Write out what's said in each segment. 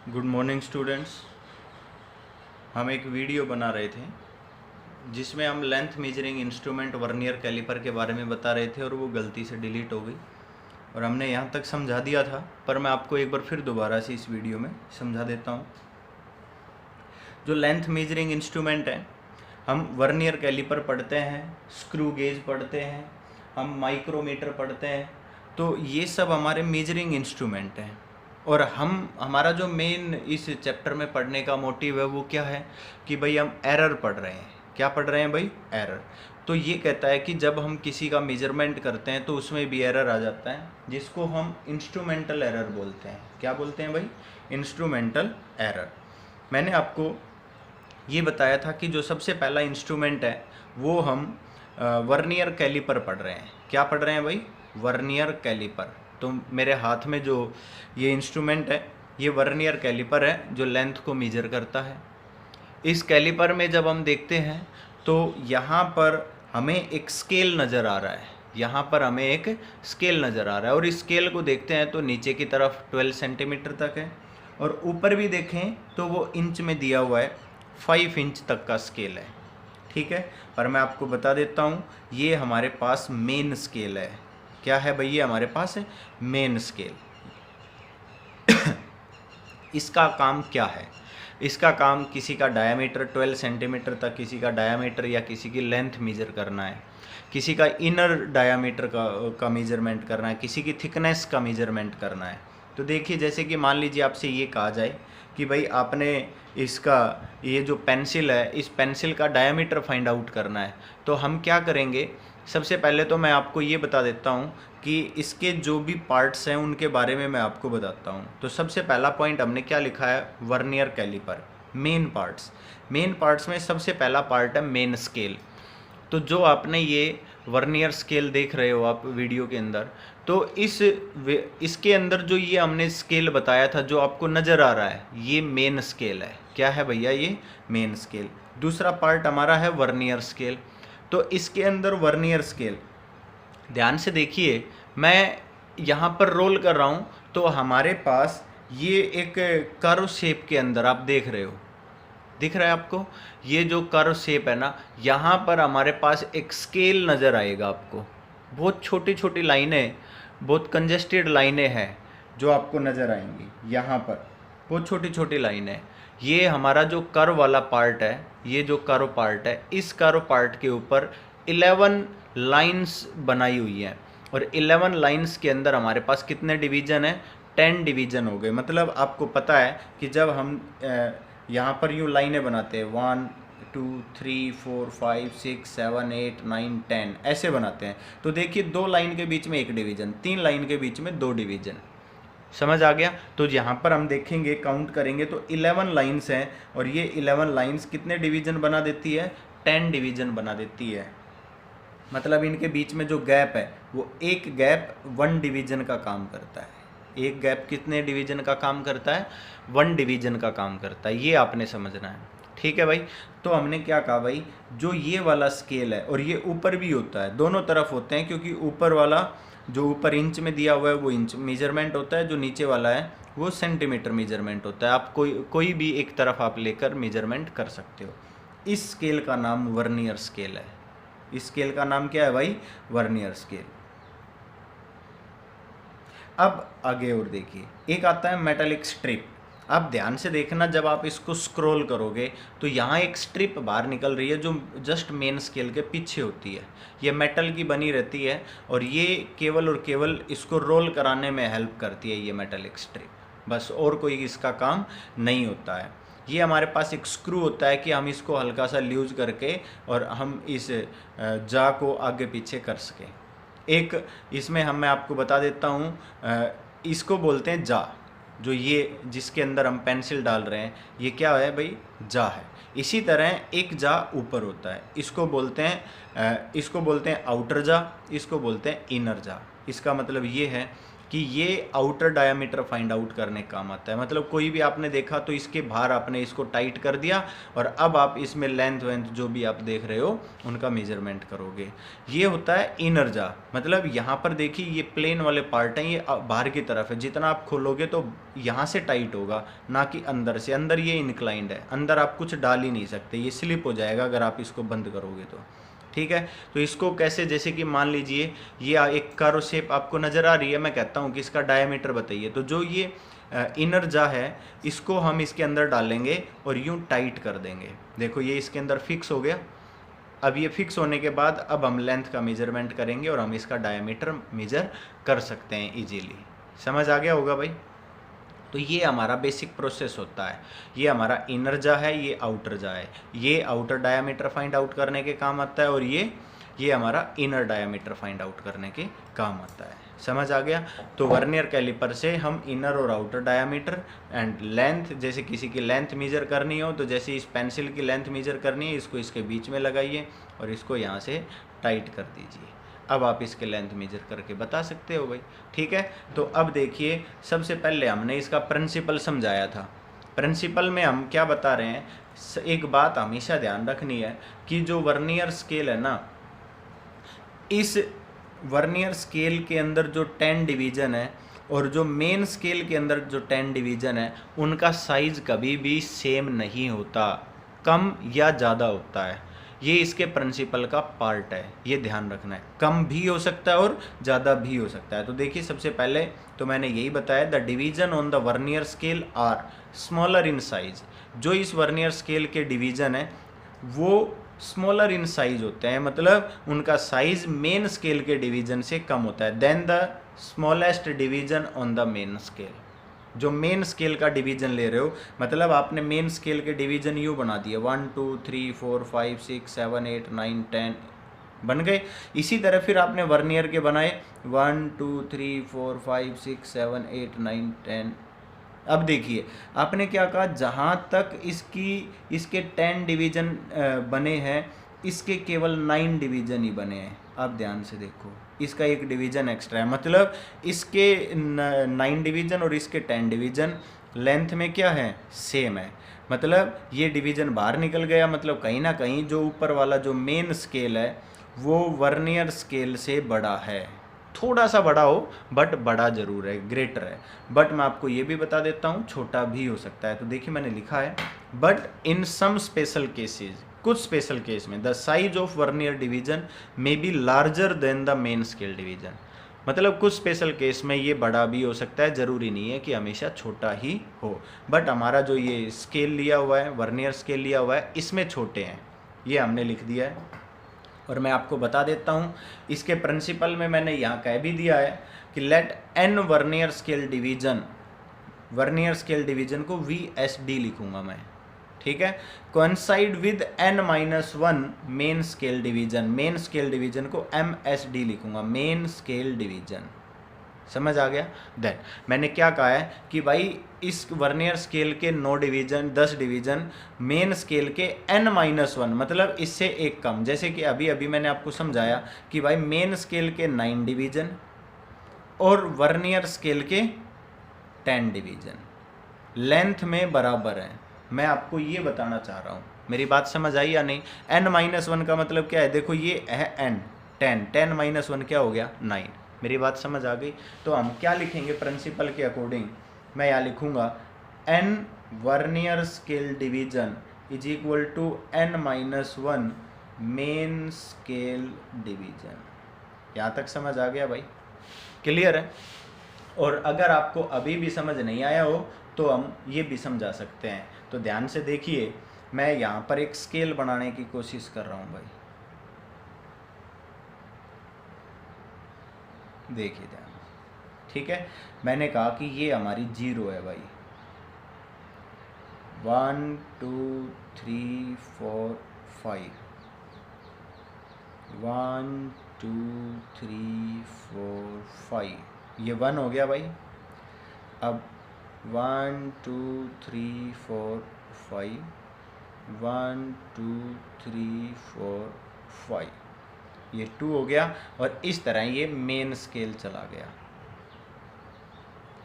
Good morning students. हम एक video बना रहे थे जिसमें हम length measuring instrument vernier caliper के बारे में बता रहे थे और वो गलती से डिलीट हो गई और हमने यहाँ तक समझा दिया था, पर मैं आपको एक बार फिर दोबारा से इस वीडियो में समझा देता हूँ। जो लेंथ मेजरिंग इंस्ट्रूमेंट है, हम वर्नियर कैलिपर पढ़ते हैं, स्क्रू गेज पढ़ते हैं, हम माइक्रोमीटर पढ़ते हैं, तो ये सब हमारे मेजरिंग इंस्ट्रूमेंट हैं। और हमारा जो मेन इस चैप्टर में पढ़ने का मोटिव है वो क्या है कि भाई हम एरर पढ़ रहे हैं। क्या पढ़ रहे हैं भाई? एरर। तो ये कहता है कि जब हम किसी का मेजरमेंट करते हैं तो उसमें भी एरर आ जाता है, जिसको हम इंस्ट्रूमेंटल एरर बोलते हैं। क्या बोलते हैं भाई? Instrumental error. मैंने आपको ये बताया था कि जो सबसे पहला इंस्ट्रूमेंट है वो हम वर्नियर कैलिपर पढ़ रहे हैं। क्या पढ़ रहे हैं भाई? Vernier caliper. तो मेरे हाथ में जो ये इंस्ट्रूमेंट है ये वर्नियर कैलिपर है जो लेंथ को मेजर करता है। इस कैलिपर में जब हम देखते हैं तो यहाँ पर हमें एक स्केल नज़र आ रहा है, यहाँ पर हमें एक स्केल नज़र आ रहा है और इस स्केल को देखते हैं तो नीचे की तरफ 12 सेंटीमीटर तक है और ऊपर भी देखें तो वो इंच में दिया हुआ है, 5 इंच तक का स्केल है। ठीक है, पर मैं आपको बता देता हूँ ये हमारे पास मेन स्केल है। क्या है भैया? हमारे पास है मेन स्केल। इसका काम क्या है? इसका काम किसी का डायामीटर 12 सेंटीमीटर तक, किसी का डायामीटर या किसी की लेंथ मेजर करना है, किसी का इनर डायामीटर का मेजरमेंट करना है, किसी की थिकनेस का मेजरमेंट करना है। तो देखिए, जैसे कि मान लीजिए आपसे ये कहा जाए कि भाई आपने इसका ये जो पेंसिल है, इस पेंसिल का डायामीटर फाइंड आउट करना है, तो हम क्या करेंगे? सबसे पहले तो मैं आपको ये बता देता हूँ कि इसके जो भी पार्ट्स हैं उनके बारे में मैं आपको बताता हूँ। तो सबसे पहला पॉइंट हमने क्या लिखा है? Vernier caliper, main parts. Main parts में सबसे पहला पार्ट है मेन स्केल। तो जो आपने ये वर्नियर स्केल देख रहे हो आप वीडियो के अंदर, तो इसके अंदर जो ये हमने स्केल बताया था जो आपको नज़र आ रहा है, ये मेन स्केल है। क्या है भैया? ये मेन स्केल। दूसरा पार्ट हमारा है वर्नियर स्केल। तो इसके अंदर वर्नियर स्केल, ध्यान से देखिए, मैं यहाँ पर रोल कर रहा हूँ तो हमारे पास ये एक कर्व शेप के अंदर आप देख रहे हो, दिख रहा है आपको? ये जो कर्व शेप है ना, यहाँ पर हमारे पास एक स्केल नज़र आएगा आपको। बहुत छोटी छोटी लाइनें, बहुत कंजेस्टेड लाइनें हैं जो आपको नज़र आएंगी यहाँ पर, बहुत छोटी छोटी लाइनें। ये हमारा जो कर्व वाला पार्ट है, ये जो कर्व पार्ट है, इस कर्व पार्ट के ऊपर 11 लाइंस बनाई हुई हैं और 11 लाइंस के अंदर हमारे पास कितने डिवीज़न हैं? 10 डिवीज़न हो गए। मतलब आपको पता है कि जब हम यहाँ पर यूँ लाइनें बनाते हैं, 1 2 3 4 5 6 7 8 9 10 ऐसे बनाते हैं, तो देखिए 2 लाइन के बीच में 1 डिवीज़न, 3 लाइन के बीच में 2 डिवीज़न। समझ आ गया? तो यहाँ पर हम देखेंगे, काउंट करेंगे तो 11 लाइंस हैं और ये 11 लाइंस कितने डिवीज़न बना देती है? 10 डिवीज़न बना देती है। मतलब इनके बीच में जो गैप है वो एक गैप 1 डिवीज़न का काम करता है। एक गैप कितने डिवीज़न का काम करता है? 1 डिवीज़न का काम करता है। ये आपने समझना है। ठीक है भाई? तो हमने क्या कहा भाई, जो ये वाला स्केल है और ये ऊपर भी होता है, दोनों तरफ होते हैं, क्योंकि ऊपर वाला जो ऊपर इंच में दिया हुआ है वो इंच मेजरमेंट होता है, जो नीचे वाला है वो सेंटीमीटर मेजरमेंट होता है। आप कोई भी एक तरफ आप लेकर मेजरमेंट कर सकते हो। इस स्केल का नाम वर्नियर स्केल है। इस स्केल का नाम क्या है भाई? Vernier scale. अब आगे और देखिए, एक आता है मेटालिक स्ट्रिप। आप ध्यान से देखना, जब आप इसको स्क्रॉल करोगे तो यहाँ एक स्ट्रिप बाहर निकल रही है जो जस्ट मेन स्केल के पीछे होती है। ये मेटल की बनी रहती है और ये केवल और केवल इसको रोल कराने में हेल्प करती है, ये मेटालिक स्ट्रिप, बस। और कोई इसका काम नहीं होता है। ये हमारे पास एक स्क्रू होता है कि हम इसको हल्का सा लूज करके और हम इस जा को आगे पीछे कर सकें। एक इसमें मैं आपको बता देता हूँ, इसको बोलते हैं जा। जो ये जिसके अंदर हम पेंसिल डाल रहे हैं, ये क्या है भाई? जा है। इसी तरह एक जा ऊपर होता है, इसको बोलते हैं आउटर जा, इसको बोलते हैं इनर जा। इसका मतलब ये है कि ये आउटर डायामीटर फाइंड आउट करने का काम आता है। मतलब कोई भी आपने देखा तो इसके बाहर आपने इसको टाइट कर दिया और अब आप इसमें लेंथ वेंथ जो भी आप देख रहे हो उनका मेजरमेंट करोगे। ये होता है इनर जा। मतलब यहाँ पर देखिए ये प्लेन वाले पार्ट हैं, ये बाहर की तरफ है, जितना आप खोलोगे तो यहाँ से टाइट होगा, ना कि अंदर से। अंदर ये इंक्लाइंड है, अंदर आप कुछ डाल ही नहीं सकते, ये स्लिप हो जाएगा अगर आप इसको बंद करोगे तो। ठीक है, तो इसको कैसे, जैसे कि मान लीजिए ये एक कर्व शेप आपको नज़र आ रही है, मैं कहता हूँ कि इसका डायमीटर बताइए, तो जो ये इनर जा है इसको हम इसके अंदर डालेंगे और यूं टाइट कर देंगे। देखो ये इसके अंदर फिक्स हो गया। अब ये फिक्स होने के बाद अब हम लेंथ का मेजरमेंट करेंगे और हम इसका डायमीटर मेजर कर सकते हैं इजीली। समझ आ गया होगा भाई। तो ये हमारा बेसिक प्रोसेस होता है। ये हमारा इनर जा है, ये आउटर जा है। ये आउटर डायामीटर फाइंड आउट करने के काम आता है और ये हमारा इनर डायामीटर फाइंड आउट करने के काम आता है। समझ आ गया। तो वर्नियर कैलिपर से हम इनर और आउटर डायामीटर एंड लेंथ, जैसे किसी की लेंथ मेजर करनी हो तो जैसे इस पेंसिल की लेंथ मेजर करनी है, इसको इसके बीच में लगाइए और इसको यहाँ से टाइट कर दीजिए। अब आप इसके लेंथ मेजर करके बता सकते हो भाई। ठीक है, तो अब देखिए सबसे पहले हमने इसका प्रिंसिपल समझाया था। प्रिंसिपल में हम क्या बता रहे हैं, एक बात हमेशा ध्यान रखनी है कि जो वर्नियर स्केल है ना, इस वर्नियर स्केल के अंदर जो 10 डिवीज़न है और जो मेन स्केल के अंदर जो 10 डिवीज़न है उनका साइज़ कभी भी सेम नहीं होता, कम या ज़्यादा होता है। ये इसके प्रिंसिपल का पार्ट है, ये ध्यान रखना है। कम भी हो सकता है और ज़्यादा भी हो सकता है। तो देखिए सबसे पहले तो मैंने यही बताया, the division on the vernier scale are smaller in size. जो इस वर्नियर स्केल के डिवीज़न है वो स्मॉलर इन साइज होते हैं, मतलब उनका साइज मेन स्केल के डिवीज़न से कम होता है। Then the smallest division on the main scale. जो मेन स्केल का डिवीज़न ले रहे हो, मतलब आपने मेन स्केल के डिवीज़न यूँ बना दिए 1 2 3 4 5 6 7 8 9 10 बन गए। इसी तरह फिर आपने वर्नियर के बनाए 1 2 3 4 5 6 7 8 9 10। अब देखिए आपने क्या कहा, जहाँ तक इसके 10 डिवीज़न बने हैं, इसके केवल 9 डिवीज़न ही बने हैं। आप ध्यान से देखो, इसका एक डिवीज़न एक्स्ट्रा है, मतलब इसके 9 डिवीज़न और इसके 10 डिवीज़न लेंथ में क्या है, सेम है। मतलब ये डिवीज़न बाहर निकल गया, मतलब कहीं ना कहीं जो ऊपर वाला जो मेन स्केल है वो वर्नियर स्केल से बड़ा है। थोड़ा सा बड़ा हो बट बड़ा जरूर है, ग्रेटर है। बट मैं आपको ये भी बता देता हूँ छोटा भी हो सकता है। तो देखिए मैंने लिखा है, but in some special cases, कुछ स्पेशल केस में the size of vernier division may be larger than the main scale division. मतलब कुछ स्पेशल केस में ये बड़ा भी हो सकता है, ज़रूरी नहीं है कि हमेशा छोटा ही हो। बट हमारा जो ये स्केल लिया हुआ है, वर्नियर स्केल लिया हुआ है, इसमें छोटे हैं, ये हमने लिख दिया है। और मैं आपको बता देता हूँ इसके प्रिंसिपल में मैंने यहाँ कह भी दिया है कि let n vernier scale division, vernier scale division को VSD लिखूंगा मैं। ठीक है, coincide with n-1 main scale division, main scale division को MSD लिखूंगा, मेन स्केल डिवीजन। समझ आ गया। देन मैंने क्या कहा है कि भाई इस वर्नियर स्केल के 9 डिवीजन 10 डिवीजन मेन स्केल के n-1, मतलब इससे एक कम। जैसे कि अभी अभी मैंने आपको समझाया कि भाई मेन स्केल के 9 डिवीजन और वर्नियर स्केल के 10 डिवीजन लेंथ में बराबर है। मैं आपको ये बताना चाह रहा हूँ, मेरी बात समझ आई या नहीं। n-1 का मतलब क्या है, देखो ये है n, 10 क्या हो गया 9। मेरी बात समझ आ गई। तो हम क्या लिखेंगे प्रिंसिपल के अकॉर्डिंग, मैं यहाँ लिखूंगा n vernier scale division is equal to n-1 main scale division. यहाँ तक समझ आ गया भाई, क्लियर है। और अगर आपको अभी भी समझ नहीं आया हो तो हम ये भी समझा सकते हैं। तो ध्यान से देखिए, मैं यहाँ पर एक स्केल बनाने की कोशिश कर रहा हूँ भाई, देखिए ध्यान। ठीक है, मैंने कहा कि ये हमारी 0 है भाई, 1 2 3 4 5, 1 2 3 4 5, ये 1 हो गया भाई। अब 1 2 3 4 5, 1 2 3 4 5, ये 2 हो गया। और इस तरह ये मेन स्केल चला गया।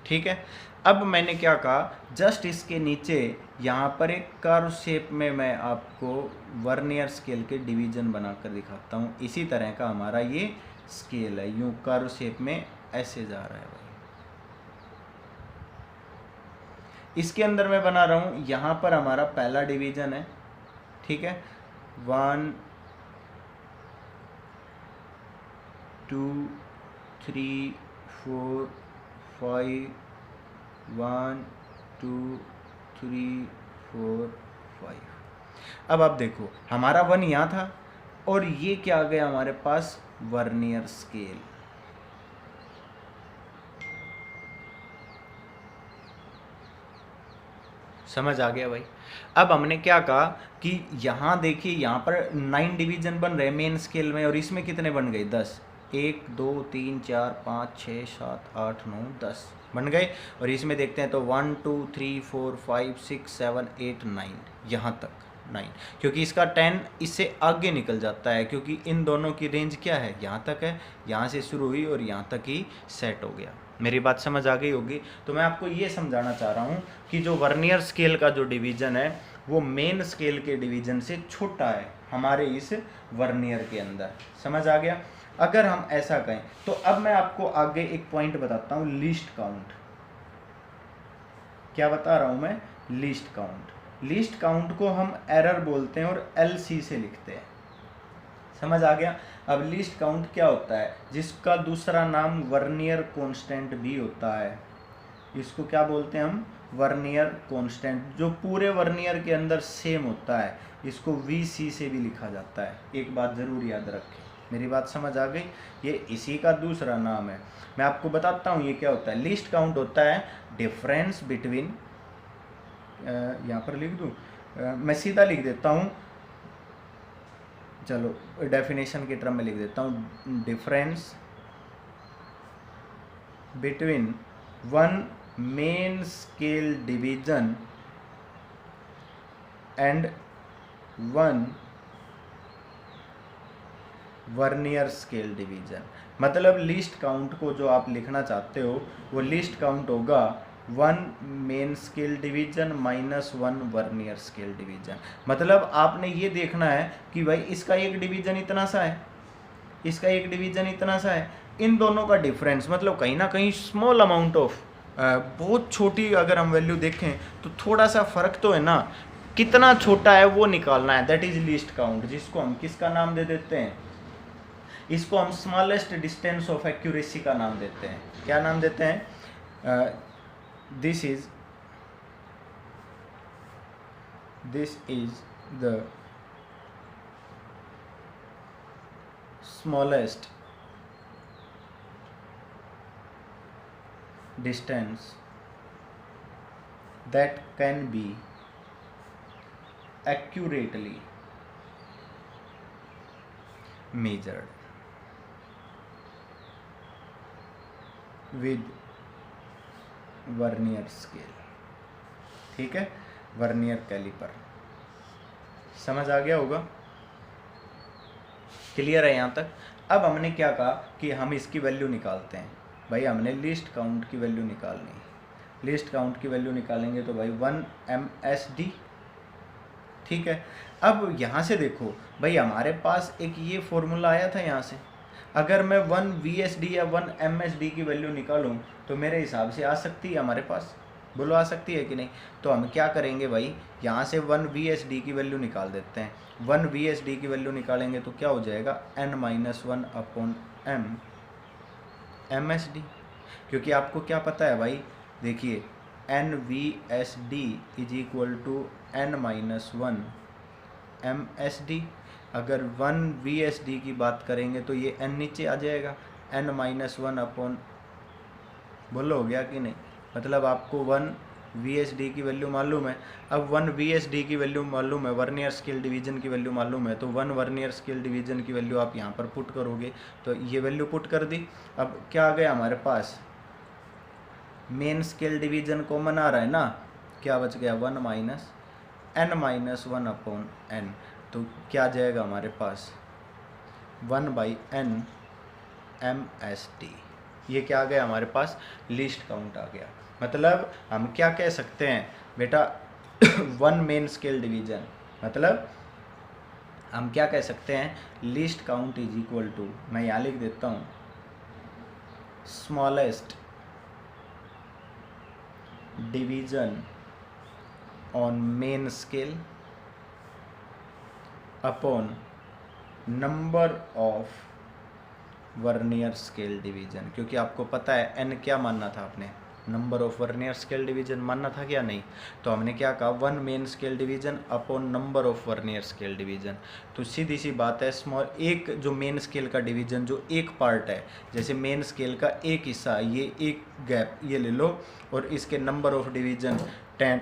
ठीक है। अब मैंने क्या कहा, जस्ट इसके नीचे यहाँ पर एक कर्व शेप में मैं आपको वर्नियर स्केल के डिवीजन बनाकर दिखाता हूँ। इसी तरह का हमारा ये स्केल है, यूँ कर्व शेप में ऐसे जा रहा है भाई। इसके अंदर मैं बना रहा हूँ, यहाँ पर हमारा पहला डिवीजन है, ठीक है, 1 2 3 4 5 1 2 3 4 5। अब आप देखो हमारा 1 यहाँ था और ये क्या आ गया हमारे पास, वर्नियर स्केल। समझ आ गया भाई। अब हमने क्या कहा कि यहाँ देखिए, यहाँ पर 9 डिवीजन बन रहे मेन स्केल में, और इसमें कितने बन गए, 10। 1 2 3 4 5 6 7 8 9 10 बन गए। और इसमें देखते हैं तो 1 2 3 4 5 6 7 8 9, यहाँ तक 9, क्योंकि इसका 10 इससे आगे निकल जाता है, क्योंकि इन दोनों की रेंज क्या है, यहाँ तक है, यहाँ से शुरू हुई और यहाँ तक ही सेट हो गया। मेरी बात समझ आ गई होगी। तो मैं आपको ये समझाना चाह रहा हूँ कि जो वर्नियर स्केल का जो डिवीज़न है वो मेन स्केल के डिवीज़न से छोटा है हमारे इस वर्नियर के अंदर। समझ आ गया। अगर हम ऐसा कहें तो अब मैं आपको आगे एक पॉइंट बताता हूँ, लीस्ट काउंट। क्या बता रहा हूँ मैं, लीस्ट काउंट। लीस्ट काउंट को हम एरर बोलते हैं और LC से लिखते हैं। समझ आ गया। अब लीस्ट काउंट क्या होता है, जिसका दूसरा नाम वर्नियर कांस्टेंट भी होता है। इसको क्या बोलते हैं हम, वर्नियर कांस्टेंट, जो पूरे वर्नियर के अंदर सेम होता है। इसको VC से भी लिखा जाता है। एक बात ज़रूर याद रखें, मेरी बात समझ आ गई। ये इसी का दूसरा नाम है। मैं आपको बताता हूँ ये क्या होता है। लीस्ट काउंट होता है डिफरेंस बिटवीन, यहाँ पर लिख दूँ, मैं सीधा लिख देता हूँ, चलो डेफिनेशन के टर्म में लिख देता हूँ, difference between one main scale division and one vernier scale division. मतलब लीस्ट काउंट को जो आप लिखना चाहते हो वो लीस्ट काउंट होगा 1 main scale division -1 vernier scale division. मतलब आपने ये देखना है कि भाई इसका एक डिवीजन इतना सा है, इसका एक डिवीजन इतना सा है, इन दोनों का डिफरेंस मतलब कहीं ना कहीं स्मॉल अमाउंट ऑफ, बहुत छोटी अगर हम वैल्यू देखें तो थोड़ा सा फर्क तो है ना, कितना छोटा है वो निकालना है। दैट इज लीस्ट काउंट, जिसको हम किसका नाम दे देते हैं, इसको हम स्मॉलेस्ट डिस्टेंस ऑफ एक्यूरेसी का नाम देते हैं। क्या नाम देते हैं, this is the smallest distance that can be accurately measured with vernier scale. ठीक है, वर्नियर कैलिपर। समझ आ गया होगा, क्लियर है यहाँ तक। अब हमने क्या कहा कि हम इसकी वैल्यू निकालते हैं। भाई हमने लिस्ट काउंट की वैल्यू निकालनी है। लिस्ट काउंट की वैल्यू निकालेंगे तो भाई 1 MSD। ठीक है, अब यहाँ से देखो भाई हमारे पास एक ये फॉर्मूला आया था यहाँ से। अगर मैं 1 VSD या 1 MSD की वैल्यू निकालूं तो मेरे हिसाब से आ सकती है हमारे पास, बोलो आ सकती है कि नहीं। तो हम क्या करेंगे भाई, यहाँ से 1 VSD की वैल्यू निकाल देते हैं। 1 VSD की वैल्यू निकालेंगे तो क्या हो जाएगा, n-1/m MSD। क्योंकि आपको क्या पता है भाई, देखिए NVSD = n-1 MSD। अगर 1 VSD की बात करेंगे तो ये n नीचे आ जाएगा, n-1 बोलो हो गया कि नहीं। मतलब आपको 1 VSD की वैल्यू मालूम है। अब 1 VSD की वैल्यू मालूम है, वर्नियर स्केल डिवीजन की वैल्यू मालूम है, तो 1 वर्नियर स्केल डिवीजन की वैल्यू आप यहाँ पर पुट करोगे तो ये वैल्यू पुट कर दी। अब क्या आ गया हमारे पास, मेन स्केल डिवीजन कॉमन आ रहा है ना, क्या बच गया 1 - n-1/n। तो क्या जाएगा हमारे पास 1/n MSD। ये क्या आ गया हमारे पास, लीस्ट काउंट आ गया। मतलब हम क्या कह सकते हैं बेटा, वन मेन स्केल डिवीजन, मतलब हम क्या कह सकते हैं, least count is equal to, मैं यहाँ लिख देता हूँ, smallest division on main scale upon number of vernier scale division. क्योंकि आपको पता है एन क्या मानना था आपने, number of vernier scale division मानना था क्या नहीं, तो हमने क्या कहा, one main scale division upon number of vernier scale division. तो सीधी सी बात है, स्मॉल एक जो मेन स्केल का डिवीजन जो एक पार्ट है, जैसे मेन स्केल का एक हिस्सा, ये एक गैप ये ले लो और इसके नंबर ऑफ डिवीजन 10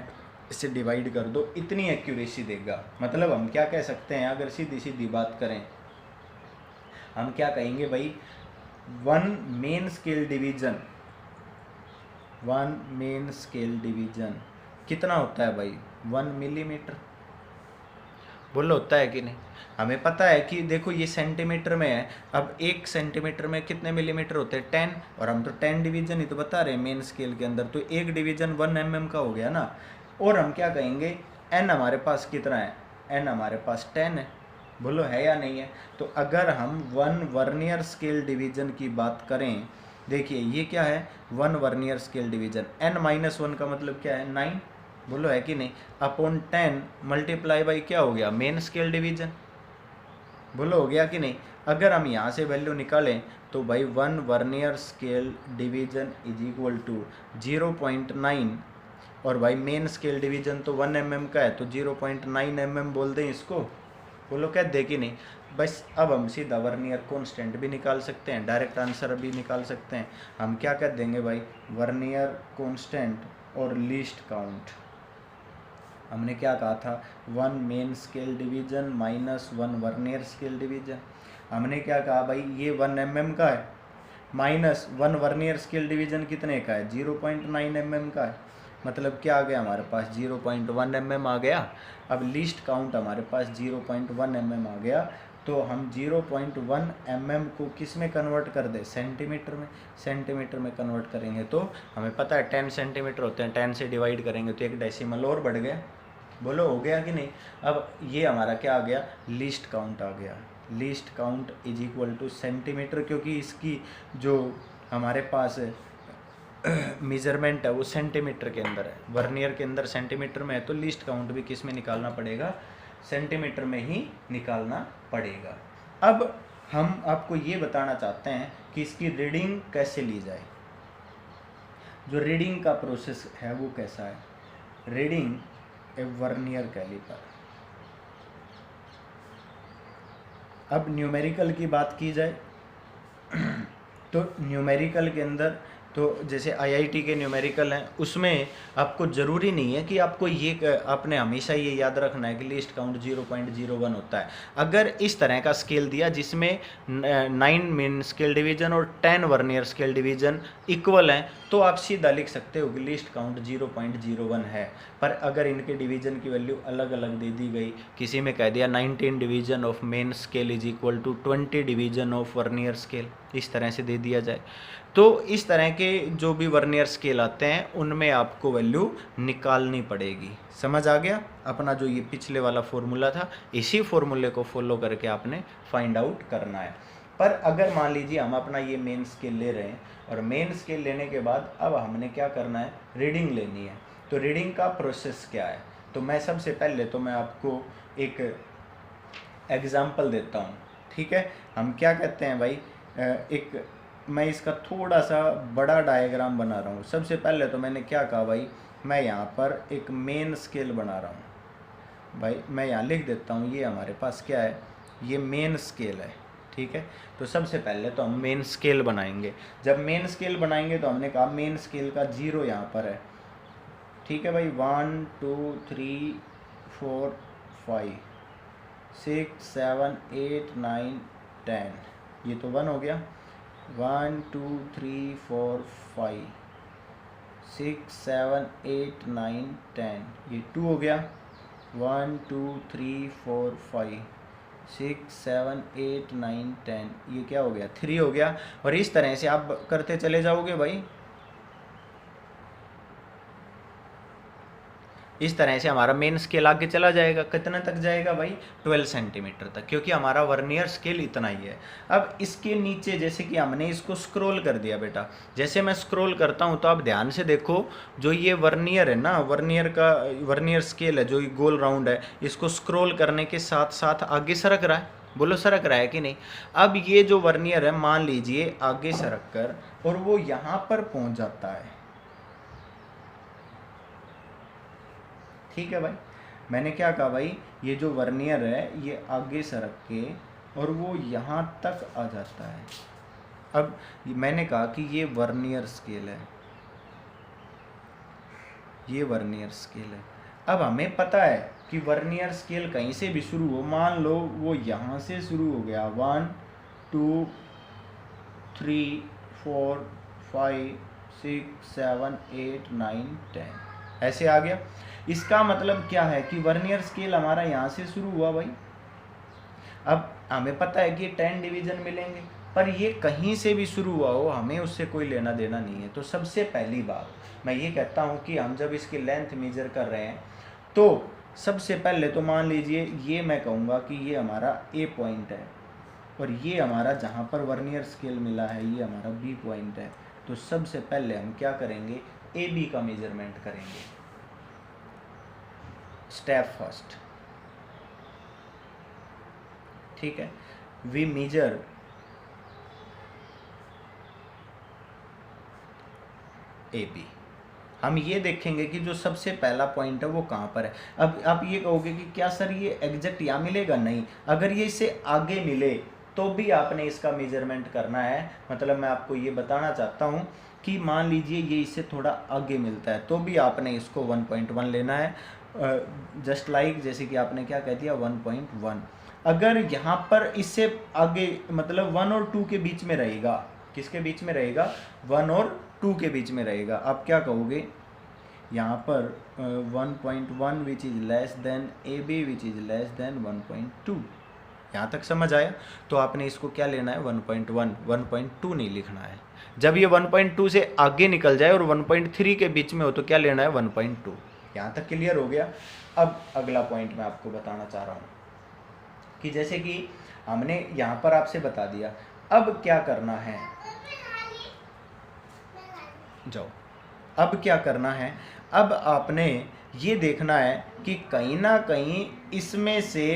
से डिवाइड कर दो, इतनी एक्यूरेसी देगा। मतलब हम क्या कह सकते हैं, अगर सीधी सीधी बात करें, हम क्या कहेंगे भाई, one main scale division, one main scale division कितना होता है भाई, 1 मिलीमीटर। बोलो होता है कि नहीं, हमें पता है कि देखो ये सेंटीमीटर में है, अब 1 सेंटीमीटर में कितने मिलीमीटर होते हैं, 10, और हम तो 10 डिवीजन ही तो बता रहे हैं मेन स्केल के अंदर, तो एक डिवीजन 1 mm का हो गया ना। और हम क्या कहेंगे, n हमारे पास कितना है, n हमारे पास 10 है, बोलो है या नहीं है। तो अगर हम वन वर्नियर स्केल डिवीजन की बात करें, देखिए ये क्या है, one vernier scale division, n-1 का मतलब क्या है, 9, बोलो है कि नहीं, अपॉन 10 मल्टीप्लाई बाई क्या हो गया, मेन स्केल डिवीजन, बोलो हो गया कि नहीं। अगर हम यहाँ से वैल्यू निकालें तो भाई one vernier scale division is equal to 0.9, और भाई मेन स्केल डिवीजन तो 1 mm का है, तो 0.9 mm बोल दें इसको, बोलो क्या दे कि नहीं। बस अब हम सीधा वर्नियर कांस्टेंट भी निकाल सकते हैं, डायरेक्ट आंसर भी निकाल सकते हैं। हम क्या कर देंगे भाई, वर्नियर कांस्टेंट और लीस्ट काउंट, हमने क्या कहा था, 1 main scale division minus 1 vernier scale division. हमने क्या कहा भाई, ये 1 mm का है, माइनस 1 वर्नियर स्केल डिवीजन कितने का है, 0.9 mm का है, मतलब क्या आ गया हमारे पास, 0.1 mm आ गया। अब लीस्ट काउंट हमारे पास 0.1 mm आ गया, तो हम 0.1 mm को किस में कन्वर्ट कर दे, सेंटीमीटर में, सेंटीमीटर में कन्वर्ट करेंगे तो हमें पता है 10 सेंटीमीटर होते हैं, 10 से डिवाइड करेंगे तो एक डेसिमल और बढ़ गया, बोलो हो गया कि नहीं। अब ये हमारा क्या आ गया, लीस्ट काउंट आ गया, least count is equal two centimetre, क्योंकि इसकी जो हमारे पास मेजरमेंट है वो सेंटीमीटर के अंदर है, वर्नियर के अंदर सेंटीमीटर में है, तो लीस्ट काउंट भी किस में निकालना पड़ेगा, सेंटीमीटर में ही निकालना पड़ेगा। अब हम आपको ये बताना चाहते हैं कि इसकी रीडिंग कैसे ली जाए, जो रीडिंग का प्रोसेस है वो कैसा है, रीडिंग ए वर्नियर कैलिपर। अब न्यूमेरिकल की बात की जाए तो न्यूमेरिकल के अंदर तो जैसे आईआईटी के न्यूमेरिकल हैं, उसमें आपको ज़रूरी नहीं है कि आपको ये, आपने हमेशा ये याद रखना है कि लीस्ट काउंट 0.01 होता है। अगर इस तरह का स्केल दिया जिसमें 9 मेन स्केल डिवीजन और 10 वर्नियर स्केल डिवीजन इक्वल हैं, तो आप सीधा लिख सकते हो कि लीस्ट काउंट 0.01 है। पर अगर इनके डिवीजन की वैल्यू अलग अलग दे दी गई, किसी में कह दिया 19 division of main scale is equal to 20 division of vernier scale, इस तरह से दे दिया जाए, तो इस तरह के जो भी वर्नियर स्केल आते हैं उनमें आपको वैल्यू निकालनी पड़ेगी। समझ आ गया, अपना जो ये पिछले वाला फॉर्मूला था, इसी फॉर्मूले को फॉलो करके आपने फाइंड आउट करना है। पर अगर मान लीजिए हम अपना ये मेन स्केल ले रहे हैं, और मेन स्केल लेने के बाद अब हमने क्या करना है, रीडिंग लेनी है। तो रीडिंग का प्रोसेस क्या है, तो मैं सबसे पहले तो मैं आपको एक एग्जाम्पल देता हूँ, ठीक है। हम क्या कहते हैं भाई, एक मैं इसका थोड़ा सा बड़ा डायग्राम बना रहा हूँ। सबसे पहले तो मैंने क्या कहा भाई, मैं यहाँ पर एक मेन स्केल बना रहा हूँ भाई, मैं यहाँ लिख देता हूँ, ये हमारे पास क्या है, ये मेन स्केल है, ठीक है। तो सबसे पहले तो हम मेन स्केल बनाएंगे। जब मेन स्केल बनाएंगे तो हमने कहा मेन स्केल का 0 यहाँ पर है, ठीक है भाई, 1 2 3 4 5 6 7 8 9 10, ये तो 1 हो गया, 1 2 3 4 5 6 7 8 9 10, ये 2 हो गया, 1 2 3 4 5 6 7 8 9 10, ये क्या हो गया 3 हो गया। और इस तरह से आप करते चले जाओगे भाई, इस तरह से हमारा मेन स्केल आगे चला जाएगा। कितना तक जाएगा भाई 12 सेंटीमीटर तक, क्योंकि हमारा वर्नियर स्केल इतना ही है। अब इसके नीचे जैसे कि हमने इसको स्क्रॉल कर दिया बेटा, जैसे मैं स्क्रॉल करता हूँ तो आप ध्यान से देखो, जो ये वर्नियर है ना, वर्नियर स्केल है जो ये गोल राउंड है, इसको स्क्रॉल करने के साथ साथ आगे सरक रहा है। बोलो सरक रहा है कि नहीं। अब ये जो वर्नियर है मान लीजिए आगे सरक कर और वो यहाँ पर पहुँच जाता है, ठीक है भाई। मैंने क्या कहा भाई, ये जो वर्नियर है ये आगे सरक के और वो यहाँ तक आ जाता है। अब मैंने कहा कि ये वर्नियर स्केल है, ये वर्नियर स्केल है। अब हमें पता है कि वर्नियर स्केल कहीं से भी शुरू हो, मान लो वो यहाँ से शुरू हो गया 1 2 3 4 5 6 7 8 9 10 ऐसे आ गया। इसका मतलब क्या है कि वर्नियर स्केल हमारा यहाँ से शुरू हुआ भाई। अब हमें पता है कि 10 डिवीजन मिलेंगे, पर ये कहीं से भी शुरू हुआ हो हमें उससे कोई लेना देना नहीं है। तो सबसे पहली बात मैं ये कहता हूँ कि हम जब इसकी लेंथ मेजर कर रहे हैं तो सबसे पहले तो मान लीजिए ये मैं कहूँगा कि ये हमारा ए पॉइंट है और ये हमारा जहाँ पर वर्नियर स्केल मिला है ये हमारा बी पॉइंट है। तो सबसे पहले हम क्या करेंगे, ए बी का मेजरमेंट करेंगे। स्टेप फर्स्ट, ठीक है, वी मेजर ए बी। हम ये देखेंगे कि जो सबसे पहला पॉइंट है वो कहाँ पर है। अब आप ये कहोगे कि क्या सर ये एग्जैक्ट यहाँ मिलेगा, नहीं, अगर ये इससे आगे मिले तो भी आपने इसका मेजरमेंट करना है। मतलब मैं आपको ये बताना चाहता हूँ कि मान लीजिए ये इससे थोड़ा आगे मिलता है तो भी आपने इसको 1.1 लेना है। जस्ट लाइक जैसे कि आपने क्या कह दिया 1.1। अगर यहाँ पर इससे आगे मतलब 1 और 2 के बीच में रहेगा, किसके बीच में रहेगा, 1 और 2 के बीच में रहेगा, आप क्या कहोगे यहाँ पर 1.1 which is less than A B which is less than 1.2। यहाँ तक समझ आया। तो आपने इसको क्या लेना है 1.1, 1.2 नहीं लिखना है। जब ये 1.2 से आगे निकल जाए और 1.3 के बीच में हो तो क्या लेना है 1.2। यहाँ तक क्लियर हो गया। अब अगला पॉइंट मैं आपको बताना चाह रहा हूँ कि जैसे कि हमने यहाँ पर आपसे बता दिया, अब क्या करना है, जाओ, अब क्या करना है, अब आपने ये देखना है कि कहीं ना कहीं इसमें से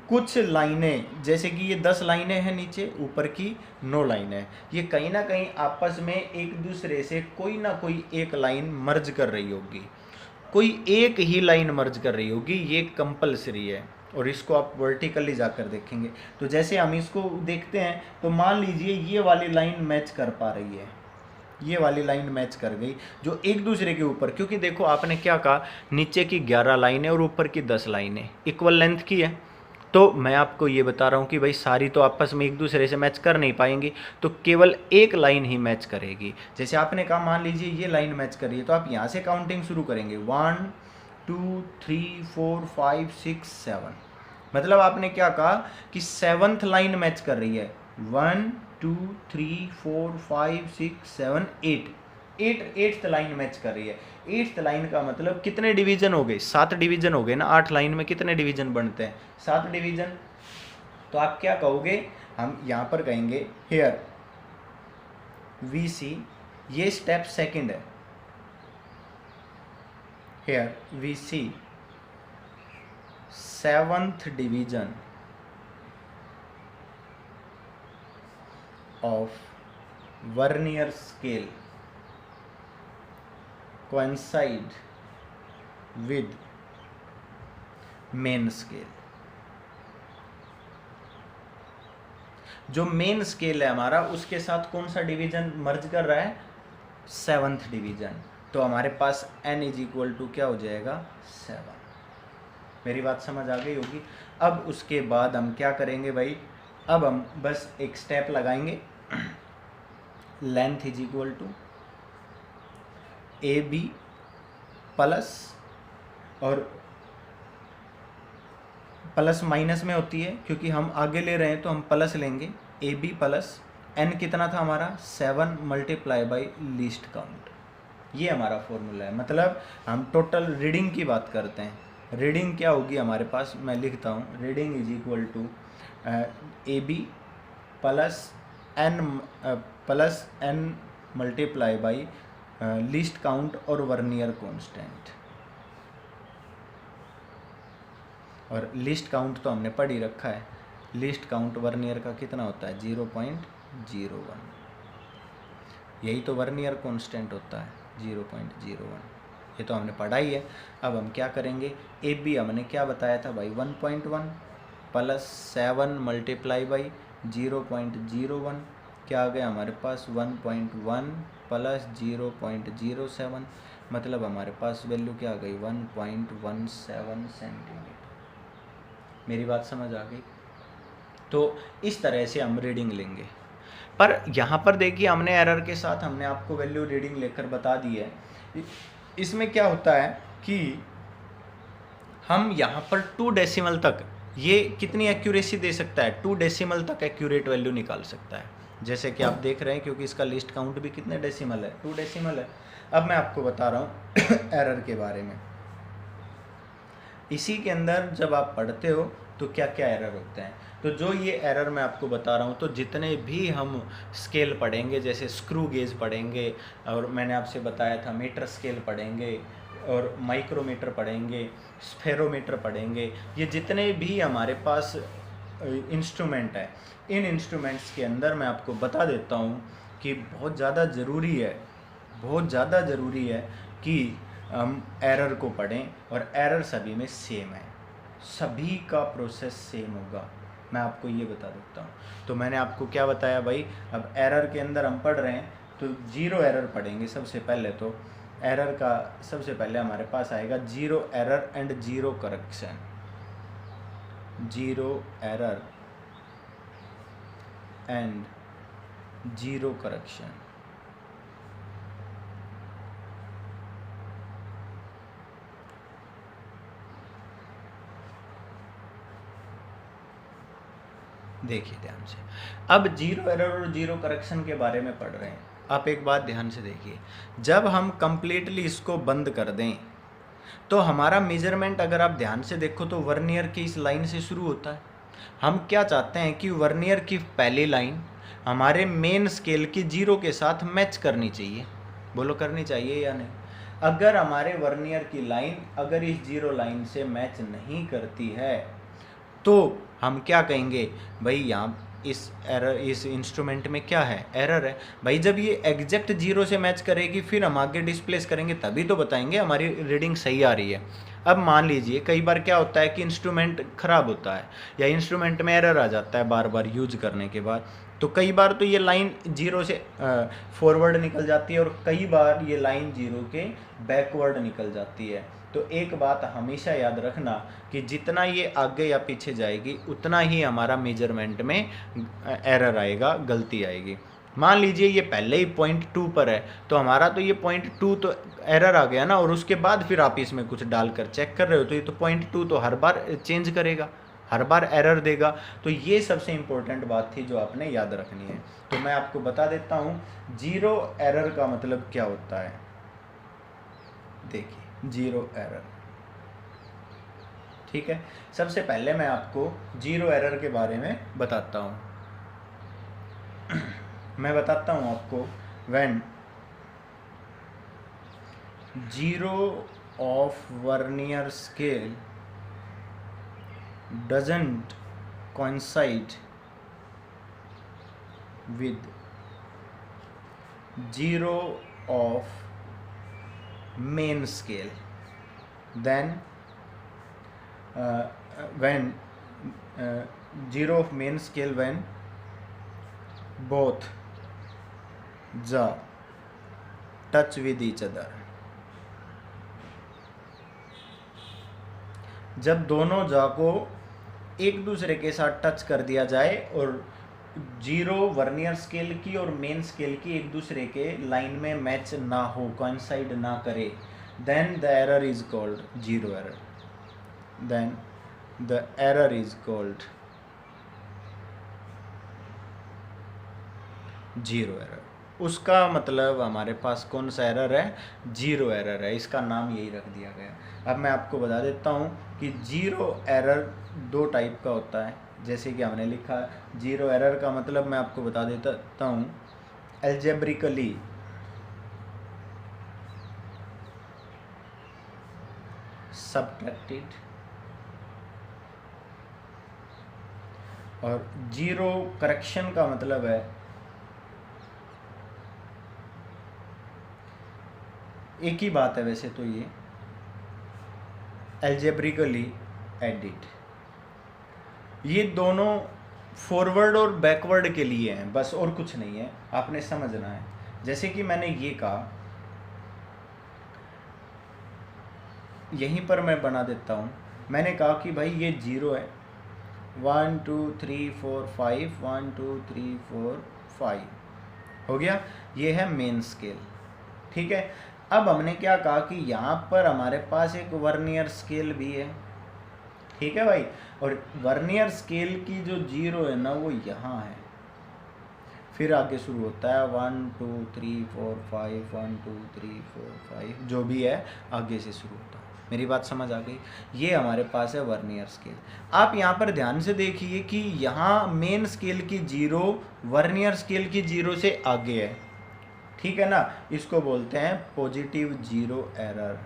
कुछ लाइनें, जैसे कि ये 10 लाइनें हैं नीचे, ऊपर की 9 लाइनें हैं, ये कहीं ना कहीं आपस में एक दूसरे से कोई ना कोई एक लाइन मर्ज कर रही होगी, कोई एक ही लाइन मर्ज कर रही होगी, ये कंपलसरी है। और इसको आप वर्टिकली जाकर देखेंगे तो जैसे हम इसको देखते हैं तो मान लीजिए ये वाली लाइन मैच कर पा रही है, ये वाली लाइन मैच कर गई जो एक दूसरे के ऊपर, क्योंकि देखो आपने क्या कहा, नीचे की 11 लाइनें और ऊपर की 10 लाइनें इक्वल लेंथ की है। तो मैं आपको ये बता रहा हूँ कि भाई सारी तो आपस में एक दूसरे से मैच कर नहीं पाएंगी, तो केवल एक लाइन ही मैच करेगी। जैसे आपने कहा मान लीजिए ये लाइन मैच कर रही है तो आप यहाँ से काउंटिंग शुरू करेंगे 1 2 3 4 5 6 7। मतलब आपने क्या कहा कि 7th लाइन मैच कर रही है, 1 2 3 4 5 6 7 8, 8th लाइन मैच कर रही है। 8th लाइन का मतलब कितने डिवीजन हो गए, 7 डिवीजन हो गए ना। 8 लाइन में कितने डिवीजन बनते हैं, 7 डिवीजन। तो आप क्या कहोगे, हम यहाँ पर कहेंगे हेयर वी सी, ये स्टेप सेकंड है, here we see 7th division of vernier scale coincide with main scale। जो मेन स्केल है हमारा उसके साथ कौन सा डिवीजन मर्ज कर रहा है, 7th डिवीजन। तो हमारे पास n इज इक्वल टू क्या हो जाएगा 7। मेरी बात समझ आ गई होगी। अब उसके बाद हम क्या करेंगे भाई, अब हम बस एक स्टेप लगाएंगे, length is equal to A B plus और प्लस माइनस में होती है, क्योंकि हम आगे ले रहे हैं तो हम प्लस लेंगे। ए बी प्लस एन कितना था हमारा 7 मल्टीप्लाई बाई लीस्ट काउंट, ये हमारा फॉर्मूला है। मतलब हम टोटल रीडिंग की बात करते हैं। रीडिंग क्या होगी हमारे पास, मैं लिखता हूँ, reading is equal to A B plus N multiply by least count और वर्नियर कांस्टेंट। और लिस्ट काउंट तो हमने पढ़ ही रखा है, लिस्ट काउंट वर्नियर का कितना होता है 0.01, यही तो वर्नियर कांस्टेंट होता है 0.01, ये तो हमने पढ़ा ही है। अब हम क्या करेंगे, ए बी हमने क्या बताया था भाई 1.1 प्लस 7 मल्टीप्लाई बाई 0.01, क्या आ गया हमारे पास 1.1 प्लस 0.07, मतलब हमारे पास वैल्यू क्या आ गई 1.17 सेंटीमीटर। मेरी बात समझ आ गई? तो इस तरह से हम रीडिंग लेंगे। पर यहाँ पर देखिए हमने एरर के साथ हमने आपको वैल्यू रीडिंग लेकर बता दी है। इसमें क्या होता है कि हम यहाँ पर 2 डेसिमल तक, ये कितनी एक्यूरेसी दे सकता है, 2 डेसिमल तक एक्यूरेट वैल्यू निकाल सकता है। जैसे कि आप देख रहे हैं, क्योंकि इसका लिस्ट काउंट भी कितने डेसिमल है 2 डेसिमल है। अब मैं आपको बता रहा हूँ एरर के बारे में। इसी के अंदर जब आप पढ़ते हो तो क्या क्या एरर होते हैं, तो जो ये एरर मैं आपको बता रहा हूँ, तो जितने भी हम स्केल पढ़ेंगे, जैसे स्क्रू गेज पढ़ेंगे, और मैंने आपसे बताया था मीटर स्केल पढ़ेंगे, और माइक्रोमीटर पढ़ेंगे, स्फेरोमीटर पढ़ेंगे, ये जितने भी हमारे पास इंस्ट्रूमेंट है, इन इंस्ट्रूमेंट्स के अंदर मैं आपको बता देता हूँ कि बहुत ज़्यादा ज़रूरी है, बहुत ज़्यादा ज़रूरी है कि हम एरर को पढ़ें। और एरर सभी में सेम है, सभी का प्रोसेस सेम होगा, मैं आपको ये बता देता हूँ। तो मैंने आपको क्या बताया भाई, अब एरर के अंदर हम पढ़ रहे हैं तो 0 एरर पढ़ेंगे सबसे पहले। तो एरर का सबसे पहले हमारे पास आएगा 0 error and 0 correction, 0 error and 0 correction. देखिए ध्यान से, अब 0 एरर और 0 करेक्शन के बारे में पढ़ रहे हैं। आप एक बात ध्यान से देखिए, जब हम कंप्लीटली इसको बंद कर दें तो हमारा मेजरमेंट, अगर आप ध्यान से देखो तो वर्नियर की इस लाइन से शुरू होता है। हम क्या चाहते हैं कि वर्नियर की पहली लाइन हमारे मेन स्केल की 0 के साथ मैच करनी चाहिए। बोलो करनी चाहिए या नहीं? अगर हमारे वर्नियर की लाइन अगर इस 0 लाइन से मैच नहीं करती है तो हम क्या कहेंगे भाई, यहाँ इस इंस्ट्रूमेंट में क्या है, एरर है भाई। जब ये एग्जैक्ट 0 से मैच करेगी फिर हम आगे डिस्प्लेस करेंगे, तभी तो बताएंगे हमारी रीडिंग सही आ रही है। अब मान लीजिए कई बार क्या होता है कि इंस्ट्रूमेंट ख़राब होता है या इंस्ट्रूमेंट में एरर आ जाता है बार बार यूज करने के बाद, तो कई बार तो ये लाइन 0 से फॉरवर्ड निकल जाती है और कई बार ये लाइन 0 के बैकवर्ड निकल जाती है। तो एक बात हमेशा याद रखना कि जितना ये आगे या पीछे जाएगी उतना ही हमारा मेजरमेंट में एरर आएगा, गलती आएगी। मान लीजिए ये पहले ही 0.2 पर है तो हमारा तो ये 0.2 तो एरर आ गया ना, और उसके बाद फिर आप इसमें कुछ डालकर चेक कर रहे हो तो ये तो 0.2 तो हर बार चेंज करेगा, हर बार एरर देगा। तो ये सबसे इम्पोर्टेंट बात थी जो आपने याद रखनी है। तो मैं आपको बता देता हूँ 0 एरर का मतलब क्या होता है। देखिए 0 एरर, ठीक है। सबसे पहले मैं आपको 0 एरर के बारे में बताता हूँ। मैं बताता हूँ आपको, when 0 of vernier scale doesn't coincide with 0 of main scale, then when 0 of main scale when both the touch with each other, जब दोनों जा को एक दूसरे के साथ टच कर दिया जाए और 0 वर्नियर स्केल की और मेन स्केल की एक दूसरे के लाइन में मैच ना हो, कोइंसाइड ना करे, then the error is called 0 error. Then the error is called zero error. उसका मतलब हमारे पास कौन सा एरर है? जीरो एरर है, इसका नाम यही रख दिया गया। अब मैं आपको बता देता हूँ कि जीरो एरर दो टाइप का होता है, जैसे कि हमने लिखा जीरो एरर का मतलब मैं आपको बता देता हूँ, एल्जेब्रिकली सबट्रैक्टेड और जीरो करेक्शन का मतलब है एक ही बात है वैसे तो, ये एल्जेब्रिकली एडिट। ये दोनों फॉरवर्ड और बैकवर्ड के लिए हैं बस, और कुछ नहीं है, आपने समझना है। जैसे कि मैंने ये कहा, यहीं पर मैं बना देता हूँ, मैंने कहा कि भाई ये जीरो है, 1 2 3 4 5, 1 2 3 4 5 हो गया, ये है मेन स्केल। ठीक है, अब हमने क्या कहा कि यहाँ पर हमारे पास एक वर्नियर स्केल भी है। ठीक है भाई, और वर्नियर स्केल की जो जीरो है ना वो यहाँ है, फिर आगे शुरू होता है 1 2 3 4 5, 1 2 3 4 5, जो भी है आगे से शुरू होता है। मेरी बात समझ आ गई? ये हमारे पास है वर्नियर स्केल। आप यहाँ पर ध्यान से देखिए कि यहाँ मेन स्केल की जीरो वर्नियर स्केल की जीरो से आगे है। ठीक है ना, इसको बोलते हैं पॉजिटिव जीरो एरर।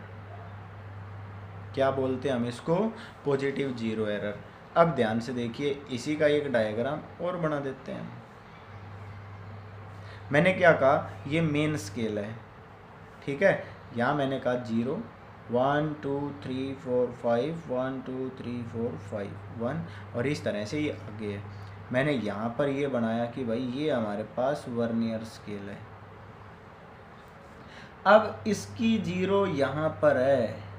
क्या बोलते हैं हम इसको? Positive zero error. अब ध्यान से देखिए, इसी का एक डायग्राम और बना देते हैं। मैंने क्या कहा, ये मेन स्केल है। ठीक है, यहाँ मैंने कहा 0 1 2 3 4 5, 1 2 3 4 5 1, और इस तरह से ये आगे है। मैंने यहाँ पर ये बनाया कि भाई ये हमारे पास वर्नियर स्केल है। अब इसकी जीरो यहाँ पर है,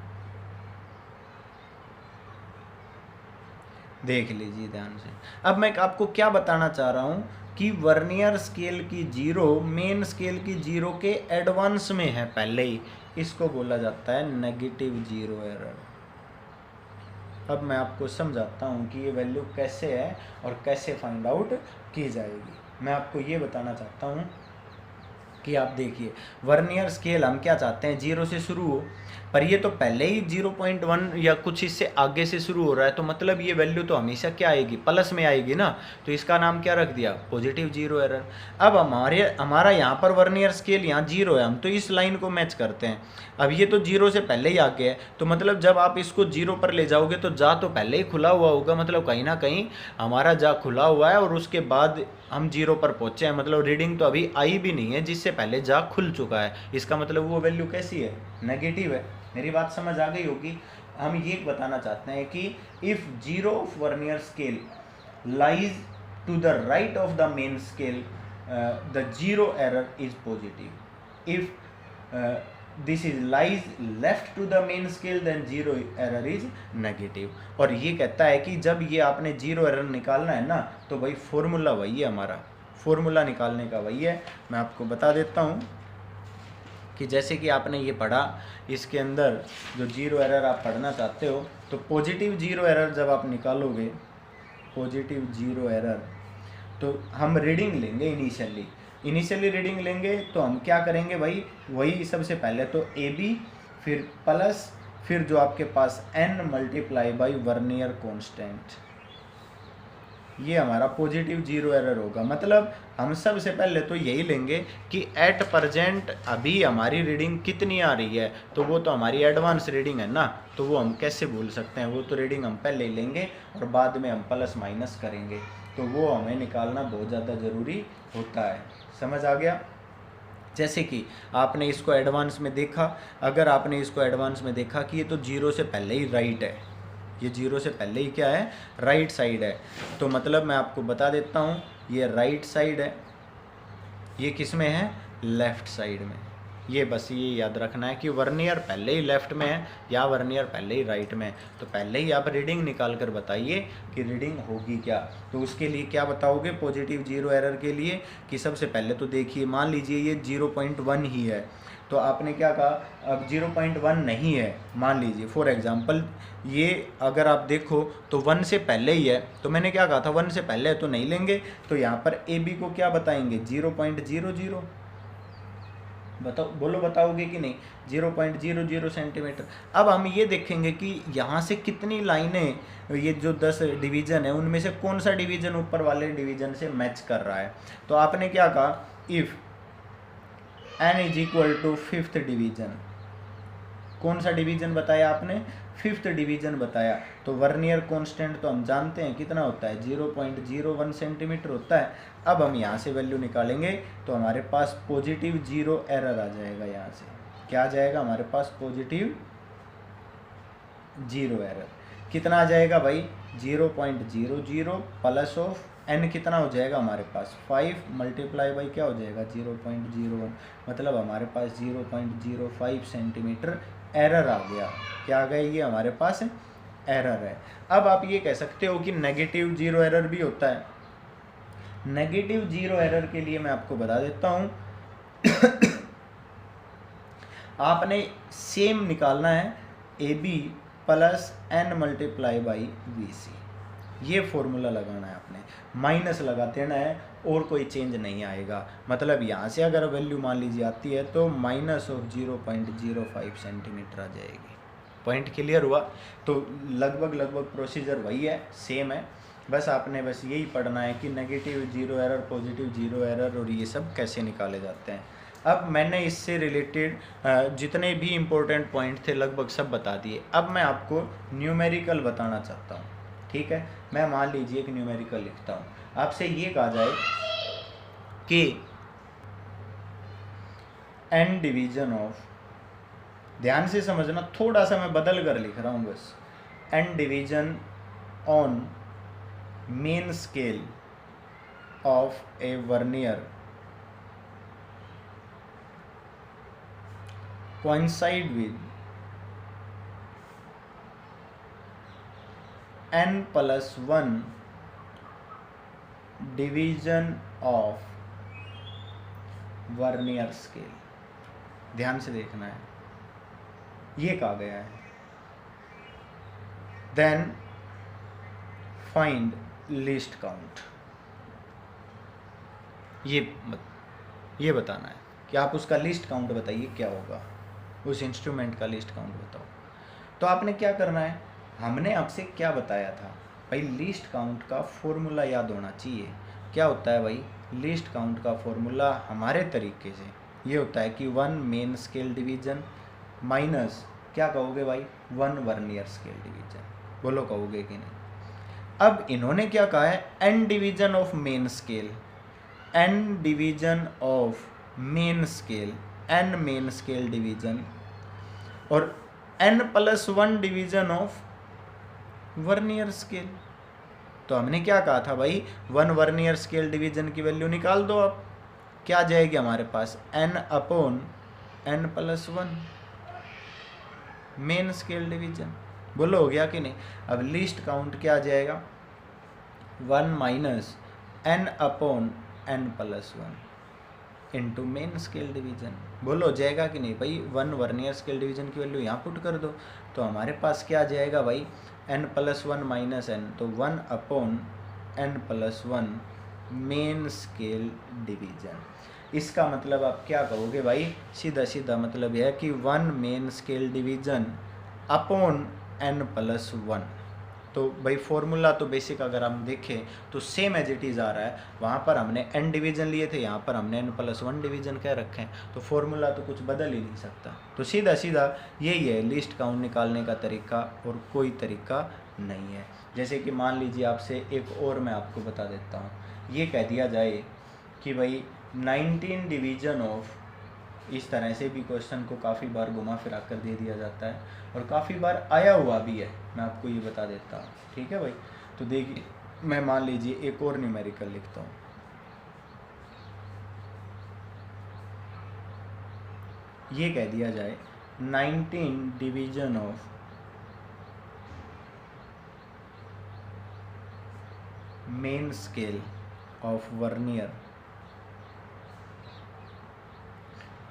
देख लीजिए ध्यान से। अब मैं आपको क्या बताना चाह रहा हूँ कि वर्नियर स्केल की जीरो मेन स्केल की जीरो के एडवांस में है पहले ही, इसको बोला जाता है नेगेटिव जीरो एरर। अब मैं आपको समझाता हूँ कि ये वैल्यू कैसे है और कैसे फाइंड आउट की जाएगी। मैं आपको ये बताना चाहता हूँ कि आप देखिए, वर्नियर स्केल हम क्या चाहते हैं, जीरो से शुरू हो, पर ये तो पहले ही 0.1 या कुछ इससे आगे से शुरू हो रहा है, तो मतलब ये वैल्यू तो हमेशा क्या आएगी, प्लस में आएगी ना, तो इसका नाम क्या रख दिया, पॉजिटिव जीरो एरर। अब हमारा यहाँ पर वर्नियर स्केल यहाँ जीरो है, हम तो इस लाइन को मैच करते हैं। अब ये तो जीरो से पहले ही आगे है, तो मतलब जब आप इसको जीरो पर ले जाओगे तो जा तो पहले ही खुला हुआ होगा, मतलब कहीं ना कहीं हमारा जा खुला हुआ है और उसके बाद हम जीरो पर पहुंचे हैं, मतलब रीडिंग तो अभी आई भी नहीं है जिससे पहले जा खुल चुका है। इसका मतलब वो वैल्यू कैसी है, नेगेटिव है। मेरी बात समझ आ गई होगी। हम ये बताना चाहते हैं कि if zero of vernier scale lies to the right of the main scale, the zero error is positive. If this is lies left to the main scale then zero error is negative. और ये कहता है कि जब ये आपने zero error निकालना है ना, तो भाई फॉर्मूला वही है, हमारा फॉर्मूला निकालने का वही है। मैं आपको बता देता हूँ कि जैसे कि आपने ये पढ़ा, इसके अंदर जो जीरो एरर आप पढ़ना चाहते हो, तो पॉजिटिव जीरो एरर जब आप निकालोगे, पॉजिटिव जीरो एरर, तो हम रीडिंग लेंगे इनिशियली रीडिंग लेंगे, तो हम क्या करेंगे भाई, वही सबसे पहले तो ए बी, फिर प्लस, फिर जो आपके पास n multiply by vernier constant, ये हमारा पॉजिटिव जीरो एरर होगा। मतलब हम सबसे पहले तो यही लेंगे कि एट प्रेजेंट अभी हमारी रीडिंग कितनी आ रही है, तो वो तो हमारी एडवांस रीडिंग है ना, तो वो हम कैसे भूल सकते हैं, वो तो रीडिंग हम पहले ही लेंगे और बाद में हम प्लस माइनस करेंगे, तो वो हमें निकालना बहुत ज़्यादा ज़रूरी होता है। समझ आ गया? जैसे कि आपने इसको एडवांस में देखा, अगर आपने इसको एडवांस में देखा कि ये तो जीरो से पहले ही राइट है, ये जीरो से पहले ही क्या है, राइट साइड है, तो मतलब मैं आपको बता देता हूँ ये राइट साइड है, ये किस में है, लेफ्ट साइड में। ये बस ये याद रखना है कि वर्नियर पहले ही लेफ्ट में है या वर्नियर पहले ही राइट में है, तो पहले ही आप रीडिंग निकाल कर बताइए कि रीडिंग होगी क्या। तो उसके लिए क्या बताओगे पॉजिटिव जीरो एरर के लिए, कि सबसे पहले तो देखिए, मान लीजिए ये 0.1 ही है, तो आपने क्या कहा, अब 0.1 नहीं है, मान लीजिए फॉर एग्जांपल ये अगर आप देखो तो 1 से पहले ही है, तो मैंने क्या कहा था 1 से पहले है तो नहीं लेंगे, तो यहाँ पर ए बी को क्या बताएंगे 0.00, बताओ, बोलो बताओगे कि नहीं, 0.00 सेंटीमीटर। अब हम ये देखेंगे कि यहाँ से कितनी लाइनें, ये जो 10 डिवीज़न है उनमें से कौन सा डिवीज़न ऊपर वाले डिवीज़न से मैच कर रहा है। तो आपने क्या कहा, if n is equal to 5th division, कौन सा डिवीज़न बताया आपने, 5th डिवीज़न बताया, तो वर्नियर कांस्टेंट तो हम जानते हैं कितना होता है 0.01 सेंटीमीटर होता है। अब हम यहाँ से वैल्यू निकालेंगे तो हमारे पास पॉजिटिव 0 एरर आ जाएगा, यहाँ से क्या आ जाएगा हमारे पास पॉजिटिव 0 एरर, कितना आ जाएगा भाई 0.00 प्लस ऑफ n कितना हो जाएगा हमारे पास 5 मल्टीप्लाई बाई क्या हो जाएगा 0.01, मतलब हमारे पास 0.05 सेंटीमीटर एरर आ गया। क्या आ गया, ये हमारे पास एरर है। अब आप ये कह सकते हो कि नेगेटिव 0 एरर भी होता है। नेगेटिव 0 एरर के लिए मैं आपको बता देता हूँ आपने सेम निकालना है A B plus N multiply by V सी, ये फॉर्मूला लगाना है आपने, माइनस लगा देना है और कोई चेंज नहीं आएगा। मतलब यहाँ से अगर वैल्यू मान लीजिए आती है तो माइनस ऑफ 0.05 सेंटीमीटर आ जाएगी। पॉइंट क्लियर हुआ। तो लगभग प्रोसीजर वही है, सेम है, बस आपने बस यही पढ़ना है कि नेगेटिव 0 एरर, पॉजिटिव 0 एरर और ये सब कैसे निकाले जाते हैं। अब मैंने इससे रिलेटेड जितने भी इम्पोर्टेंट पॉइंट थे लगभग सब बता दिए। अब मैं आपको न्यूमेरिकल बताना चाहता हूँ, ठीक है। मैं मान लीजिए एक न्यूमेरिकल लिखता हूँ, आपसे ये कहा जाए कि n डिवीजन ऑफ, ध्यान से समझना, थोड़ा सा मैं बदल कर लिख रहा हूँ बस, n division on main scale of a vernier coincide with n plus 1 division of vernier scale. ध्यान से देखना है, ये कहा गया है देन फाइंड लीस्ट काउंट। ये बताना है कि आप उसका लीस्ट काउंट बताइए क्या होगा, उस इंस्ट्रूमेंट का लीस्ट काउंट बताओ। तो आपने क्या करना है, हमने आपसे क्या बताया था भाई, लीस्ट काउंट का फॉर्मूला याद होना चाहिए। क्या होता है भाई, लीस्ट काउंट का फॉर्मूला हमारे तरीके से ये होता है कि 1 मेन स्केल डिवीजन माइनस क्या कहोगे भाई 1 वर्नियर स्केल डिवीजन, बोलो कहोगे कि नहीं। अब इन्होंने क्या कहा है, n division of main scale, n division of main scale, n main scale division और n plus 1 division of vernier scale. तो हमने क्या कहा था भाई, 1 वर्नियर स्केल डिवीजन की वैल्यू निकाल दो आप, क्या आ जाएगी हमारे पास n upon n plus 1 main scale division, बोलो हो गया कि नहीं। अब लीस्ट काउंट क्या आ जाएगा 1 minus n upon n plus 1 into main scale division, बोलो हो जाएगा कि नहीं भाई। 1 वर्नियर स्केल डिवीजन की वैल्यू यहाँ पुट कर दो, तो हमारे पास क्या आ जाएगा भाई n प्लस 1 माइनस n, तो 1 upon n plus 1 main scale division. इसका मतलब आप क्या कहोगे भाई, सीधा सीधा मतलब यह है कि 1 main scale division upon n plus 1। तो भाई फॉर्मूला तो बेसिक अगर हम देखें तो सेम एज इट इज़ आ रहा है, वहाँ पर हमने n डिवीज़न लिए थे, यहाँ पर हमने n प्लस 1 डिवीज़न कह रखे हैं, तो फॉर्मूला तो कुछ बदल ही नहीं सकता। तो सीधा सीधा यही है लिस्ट काउंट निकालने का तरीका, और कोई तरीका नहीं है। जैसे कि मान लीजिए आपसे एक और मैं आपको बता देता हूँ, ये कह दिया जाए कि भाई 19 डिवीज़न ऑफ, इस तरह से भी क्वेश्चन को काफ़ी बार घुमा फिरा कर दे दिया जाता है और काफ़ी बार आया हुआ भी है, मैं आपको ये बता देता हूँ, ठीक है भाई। तो देखिए मैं मान लीजिए एक और न्यूमेरिकल लिखता हूँ, ये कह दिया जाए 19 division of main scale of vernier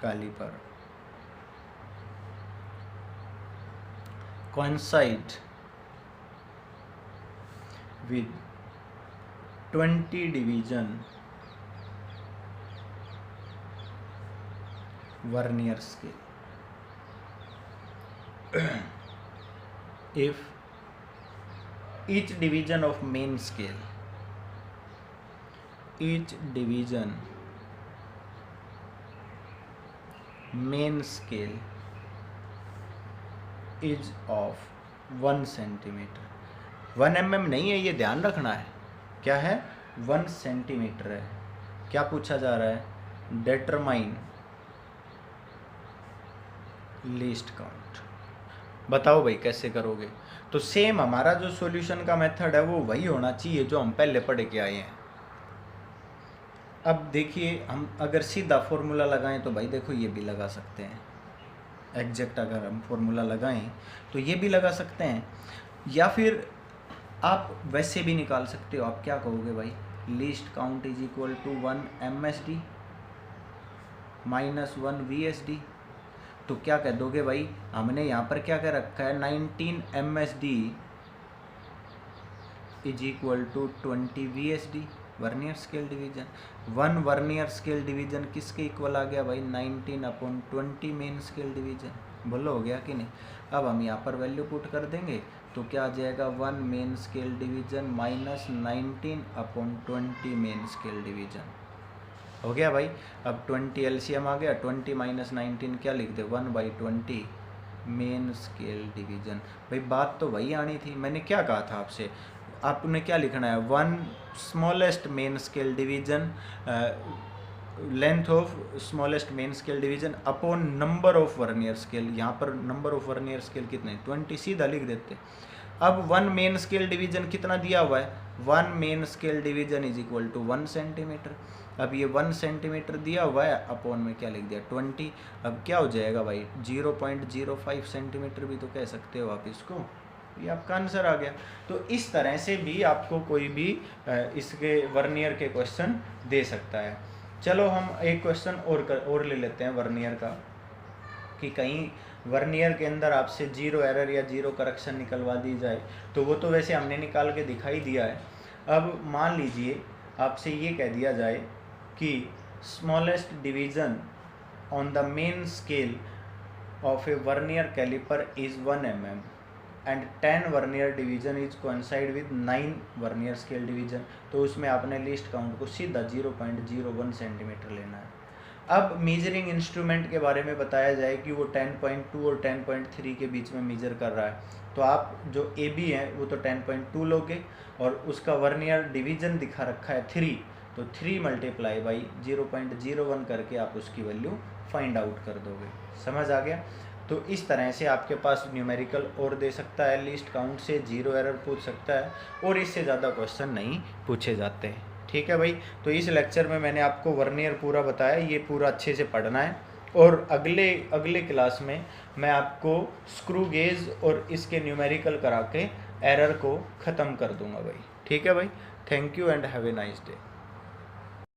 caliper coincide with 20 division Vernier scale. If each division of main scale is of 1 centimetre, 1 mm नहीं है, ये ध्यान रखना है। क्या है? 1 सेंटीमीटर है। क्या पूछा जा रहा है? Determine least count. बताओ भाई कैसे करोगे? तो सेम हमारा जो सॉल्यूशन का मेथड है वो वही होना चाहिए जो हम पहले पढ़ के आए हैं। अब देखिए, हम अगर सीधा फॉर्मूला लगाएं तो भाई देखो ये भी लगा सकते हैं, एग्जैक्ट अगर हम फॉर्मूला लगाएं तो ये भी लगा सकते हैं, या फिर आप वैसे भी निकाल सकते हो। आप क्या कहोगे भाई? Least count is equal to 1 MSD minus 1 VSD। तो क्या कह दोगे भाई? हमने यहाँ पर क्या कह रखा है? 19 MSD is equal to 20 VSD, vernier scale division. 1 vernier scale division किसके इक्वल आ गया भाई? 19/20 मेन स्केल डिवीजन। बोलो हो गया कि नहीं? अब हम यहाँ पर वैल्यू पुट कर देंगे तो क्या आ जाएगा? 1 main scale division minus 19/20 main scale division. हो गया भाई। अब 20 LCM आ गया, 20 माइनस 19 क्या लिख दे? 1/20 मेन स्केल डिवीजन। भाई बात तो वही आनी थी। मैंने क्या कहा था आपसे? आपने क्या लिखना है? 1 smallest main scale division, length of smallest main scale division upon number of vernier scale. यहाँ पर नंबर ऑफ वर्नियर स्केल कितने? 20, सीधा लिख देते। अब 1 मेन स्केल डिवीजन कितना दिया हुआ है? 1 main scale division is equal to 1 centimetre. अब ये 1 सेंटीमीटर दिया हुआ है, अपॉन में क्या लिख दिया? 20। अब क्या हो जाएगा भाई? 0.05 सेंटीमीटर भी तो कह सकते हो आप इसको। ये आपका आंसर आ गया। तो इस तरह से भी आपको कोई भी इसके वर्नियर के क्वेश्चन दे सकता है। चलो हम एक क्वेश्चन और ले लेते हैं वर्नियर का, कि कहीं वर्नियर के अंदर आपसे 0 एरर या 0 करेक्शन निकलवा दी जाए। तो वो तो वैसे हमने निकाल के दिखाई दिया है। अब मान लीजिए आपसे ये कह दिया जाए कि smallest division on the main scale of a vernier caliper is 1 mm and 10 vernier division is coincide with 9 vernier scale division. तो उसमें आपने लिस्ट काउंट को सीधा 0.01 सेंटीमीटर लेना है। अब मीजरिंग इंस्ट्रूमेंट के बारे में बताया जाए कि वो 10.2 और 10.3 के बीच में मेजर कर रहा है। तो आप जो AB है वो तो 10.2 लोगे, और उसका वर्नियर डिवीजन दिखा रखा है 3, तो 3 मल्टीप्लाई बाई 0.01 करके आप उसकी वैल्यू फाइंड आउट कर दोगे। समझ आ गया? तो इस तरह से आपके पास न्यूमेरिकल और दे सकता है, लिस्ट काउंट से 0 एरर पूछ सकता है, और इससे ज़्यादा क्वेश्चन नहीं पूछे जाते हैं। ठीक है भाई। तो इस लेक्चर में मैंने आपको वर्नियर पूरा बताया, ये पूरा अच्छे से पढ़ना है, और अगले क्लास में मैं आपको स्क्रू गेज और इसके न्यूमेरिकल करा के एरर को ख़त्म कर दूंगा भाई। ठीक है भाई। Thank you and have a nice day.